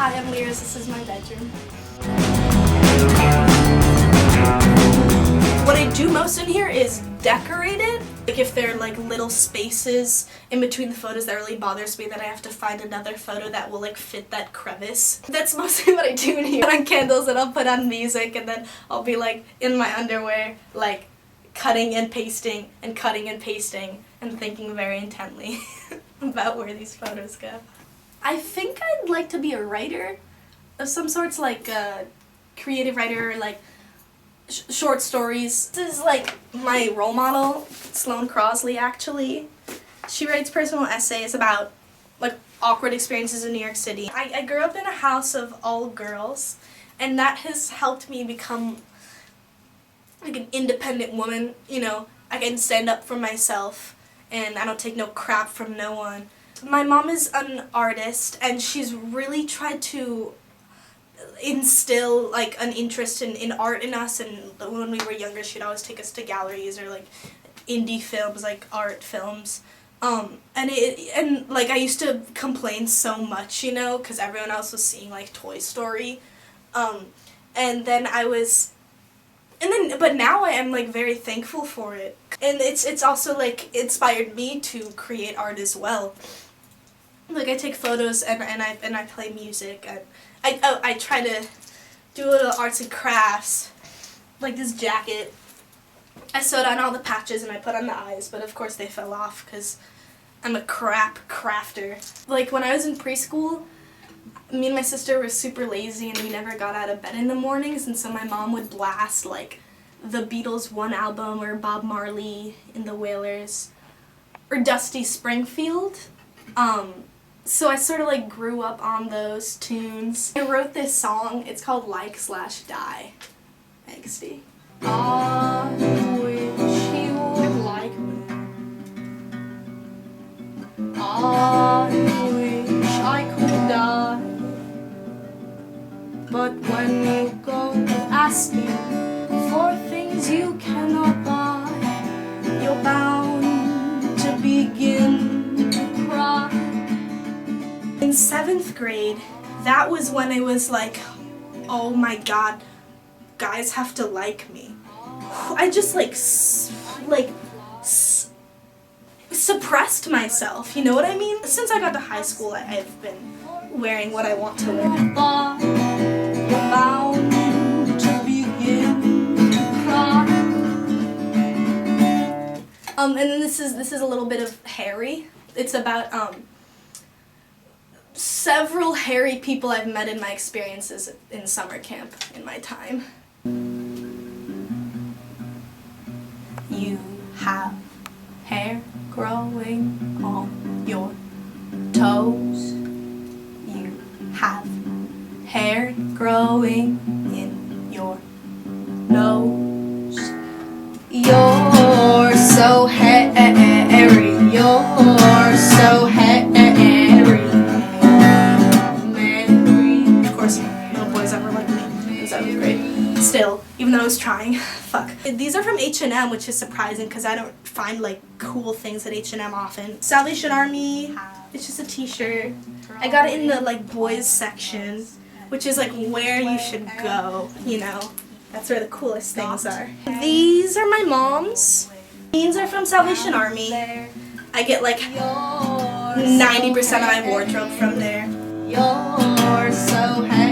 Hi, I'm Lyris. This is my bedroom. What I do most in here is decorate it. Like if there are like little spaces in between the photos, that really bothers me, that I have to find another photo that will like fit that crevice. That's mostly what I do in here. Put on candles and I'll put on music, and then I'll be like in my underwear, like cutting and pasting and cutting and pasting and thinking very intently about where these photos go. I think I'd like to be a writer of some sorts, like a creative writer, like short stories. This is like my role model, Sloane Crosley, actually. She writes personal essays about like awkward experiences in New York City. I grew up in a house of all girls, and that has helped me become like an independent woman. You know, I can stand up for myself and I don't take no crap from no one. My mom is an artist, and she's really tried to instill like an interest in art in us, and when we were younger she'd always take us to galleries or like indie films, like art films, and like I used to complain so much, you know, because everyone else was seeing like Toy Story, and then but now I am like very thankful for it, and it's also like inspired me to create art as well. Like I take photos and I play music, and I try to do little arts and crafts, like this jacket. I sewed on all the patches and I put on the eyes, but of course they fell off because I'm a crap crafter. Like when I was in preschool, me and my sister were super lazy and we never got out of bed in the mornings, and so my mom would blast like the Beatles' one album, or Bob Marley and the Wailers, or Dusty Springfield. So I sort of like grew up on those tunes. I wrote this song, it's called Like/Die. Angsty. I wish he would like me. I wish I could die. But when you go asking for things you cannot buy, you're bound to begin to cry. In 7th grade, that was when I was like, oh my god, guys have to like me. I just suppressed myself, you know what I mean? Since I got to high school, I've been wearing what I want to wear. You're bound to begin to cry. And then this is a little bit of hairy. It's about several hairy people I've met in my experiences in summer camp in my time. You have hair growing on your toes. You have hair growing in your nose. You're so hairy. You're so hairy. Still, even though I was trying. Fuck. These are from H&M, which is surprising because I don't find like cool things at H&M often. Salvation Army, it's just a t-shirt. I got it in the like boys section, which is like where you should go, you know. That's where the coolest things are. These are my mom's. These are from Salvation Army. I get like 90% of my wardrobe from there. You're so hairy.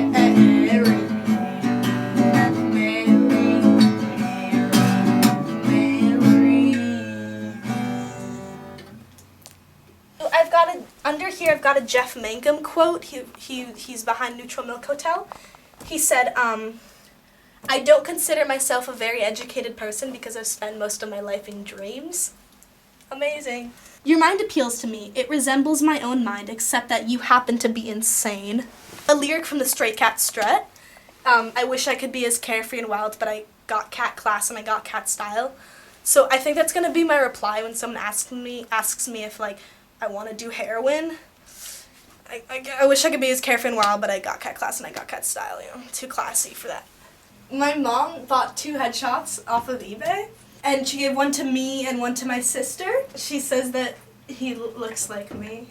Under here I've got a Jeff Mangum quote. He's behind Neutral Milk Hotel. He said, I don't consider myself a very educated person because I've spent most of my life in dreams. Amazing. Your mind appeals to me. It resembles my own mind, except that you happen to be insane. A lyric from the Stray Cat Strut. I wish I could be as carefree and wild, but I got cat class and I got cat style. So I think that's gonna be my reply when someone asks me if like I want to do heroin. I wish I could be as carefree and wild, but I got cat class and I got cat style, you know. Too classy for that. My mom bought 2 headshots off of eBay, and she gave one to me and one to my sister. She says that he looks like me.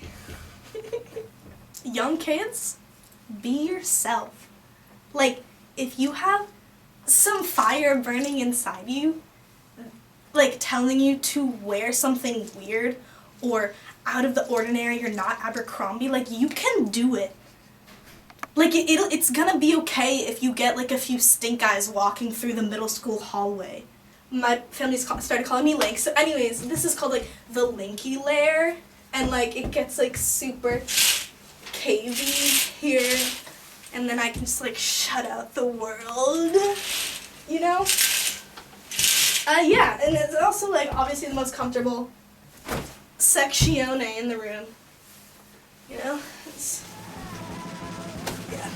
Young kids be yourself. Like, if you have some fire burning inside you, like telling you to wear something weird or out of the ordinary, you're not Abercrombie, like, you can do it. Like, it's gonna be okay if you get, like, a few stink eyes walking through the middle school hallway. My family started calling me Link. So anyways, this is called, like, the Linky layer. And, like, it gets, like, super cavey here. And then I can just, like, shut out the world. You know? Yeah, and it's also, like, obviously the most comfortable secchione in the room. You know? It's, yeah.